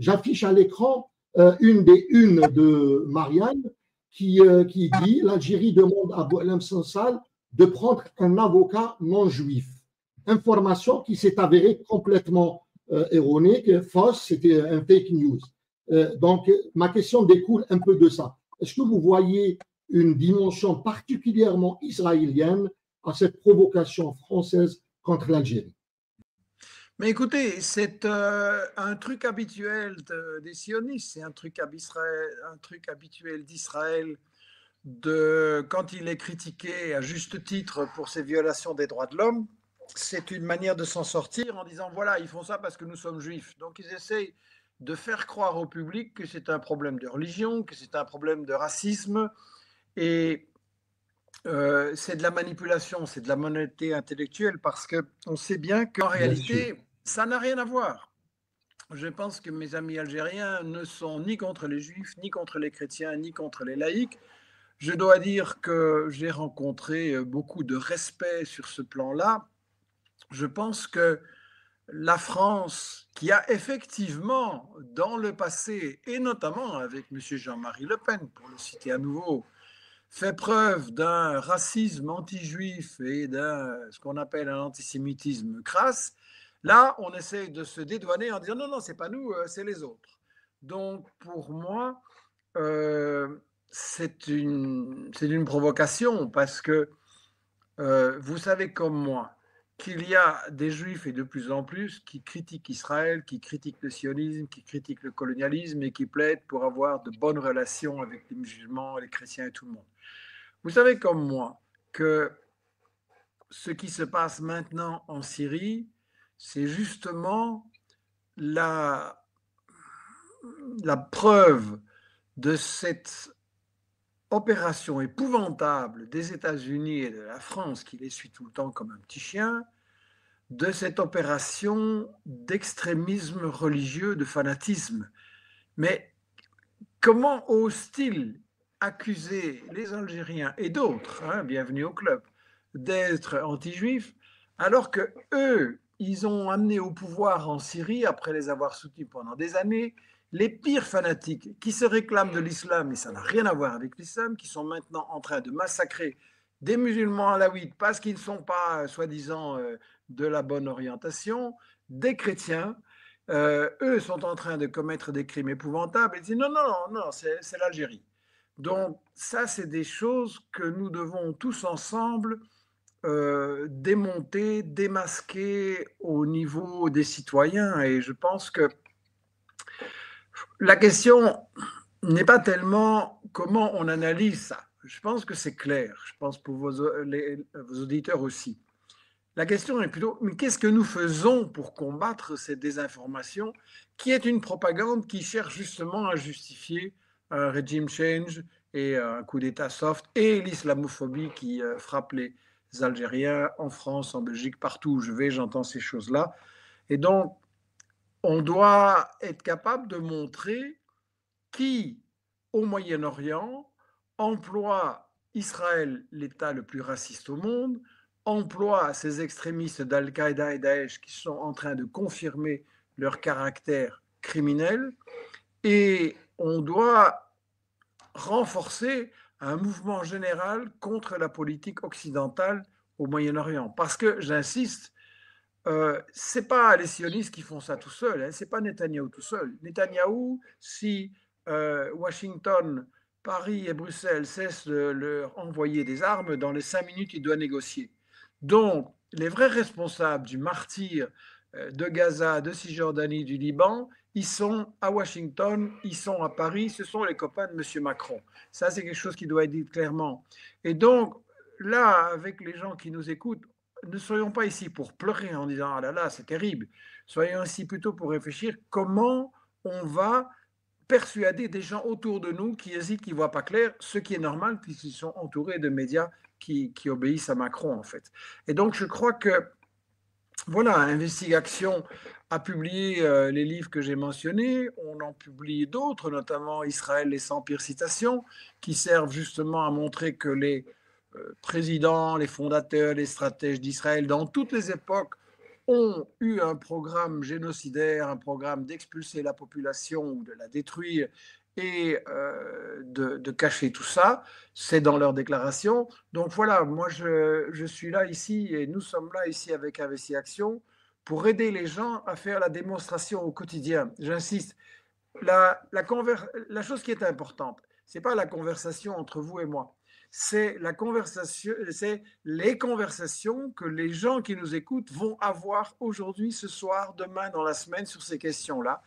J'affiche à l'écran une des unes de Marianne qui dit l'Algérie demande à Boualem Sansal de prendre un avocat non juif. Information qui s'est avérée complètement erronée, fausse, c'était un fake news. Donc, ma question découle un peu de ça. Est-ce que vous voyez une dimension particulièrement israélienne à cette provocation française contre l'Algérie? Mais écoutez, c'est un truc habituel des sionistes, c'est un truc habituel d'Israël quand il est critiqué à juste titre pour ses violations des droits de l'homme. C'est une manière de s'en sortir en disant voilà, ils font ça parce que nous sommes juifs. Donc ils essayent de faire croire au public que c'est un problème de religion, que c'est un problème de racisme. Et c'est de la manipulation, c'est de la malhonnêteté intellectuelle parce qu'on sait bien qu'en réalité, ça n'a rien à voir. Je pense que mes amis algériens ne sont ni contre les juifs, ni contre les chrétiens, ni contre les laïcs. Je dois dire que j'ai rencontré beaucoup de respect sur ce plan-là. Je pense que la France, qui a effectivement, dans le passé, et notamment avec M. Jean-Marie Le Pen, pour le citer à nouveau, fait preuve d'un racisme anti-juif et d'un ce qu'on appelle un antisémitisme crasse, là, on essaye de se dédouaner en disant non, non, c'est pas nous, c'est les autres. Donc, pour moi, c'est une provocation parce que vous savez comme moi qu'il y a des juifs et de plus en plus qui critiquent Israël, qui critiquent le sionisme, qui critiquent le colonialisme et qui plaident pour avoir de bonnes relations avec les musulmans, les chrétiens et tout le monde. Vous savez comme moi que ce qui se passe maintenant en Syrie, c'est justement la preuve de cette opération épouvantable des États-Unis et de la France qui les suit tout le temps comme un petit chien, de cette opération d'extrémisme religieux, de fanatisme. Mais comment osent-ils accuser les Algériens et d'autres, bienvenue au club, d'être anti-juifs, alors que eux, ils ont amené au pouvoir en Syrie, après les avoir soutenus pendant des années, les pires fanatiques qui se réclament de l'islam, et ça n'a rien à voir avec l'islam, qui sont maintenant en train de massacrer des musulmans alaouites parce qu'ils ne sont pas, soi-disant, de la bonne orientation, des chrétiens. Eux sont en train de commettre des crimes épouvantables et disent non, non, non, non, c'est l'Algérie. Donc ça, c'est des choses que nous devons tous ensemble démonter, démasquer au niveau des citoyens. Et je pense que la question n'est pas tellement comment on analyse ça. Je pense que c'est clair. Je pense pour vos auditeurs aussi. La question est plutôt, mais qu'est-ce que nous faisons pour combattre cette désinformation qui est une propagande qui cherche justement à justifier un régime change et un coup d'État soft et l'islamophobie qui frappe les Algériens en France, en Belgique, partout où je vais, j'entends ces choses-là. Et donc, on doit être capable de montrer qui, au Moyen-Orient, emploie Israël, l'État le plus raciste au monde, emploie ces extrémistes d'Al-Qaïda et Daesh qui sont en train de confirmer leur caractère criminel, et on doit renforcer un mouvement général contre la politique occidentale au Moyen-Orient. Parce que, j'insiste, ce n'est pas les sionistes qui font ça tout seuls, ce n'est pas Netanyahou tout seul. Netanyahou, si Washington, Paris et Bruxelles cessent de leur envoyer des armes, dans les 5 minutes, il doit négocier. Donc, les vrais responsables du martyre de Gaza, de Cisjordanie, du Liban, ils sont à Washington, ils sont à Paris, ce sont les copains de M. Macron. Ça, c'est quelque chose qui doit être dit clairement. Et donc, là, avec les gens qui nous écoutent, ne soyons pas ici pour pleurer en disant « Ah là là, c'est terrible ». Soyons ici plutôt pour réfléchir comment on va persuader des gens autour de nous qui hésitent, qui ne voient pas clair, ce qui est normal puisqu'ils sont entourés de médias qui obéissent à Macron, en fait. Et donc, je crois que, voilà, Investigation a publié les livres que j'ai mentionnés. On en publie d'autres, notamment Israël, les 100 pires citations, qui servent justement à montrer que les présidents, les fondateurs, les stratèges d'Israël, dans toutes les époques, ont eu un programme génocidaire, un programme d'expulser la population ou de la détruire et de cacher tout ça. C'est dans leur déclaration. Donc voilà, moi je suis là ici et nous sommes là ici avec Investi Action pour aider les gens à faire la démonstration au quotidien. J'insiste, la chose qui est importante, ce n'est pas la conversation entre vous et moi. C'est les conversations que les gens qui nous écoutent vont avoir aujourd'hui, ce soir, demain, dans la semaine sur ces questions-là.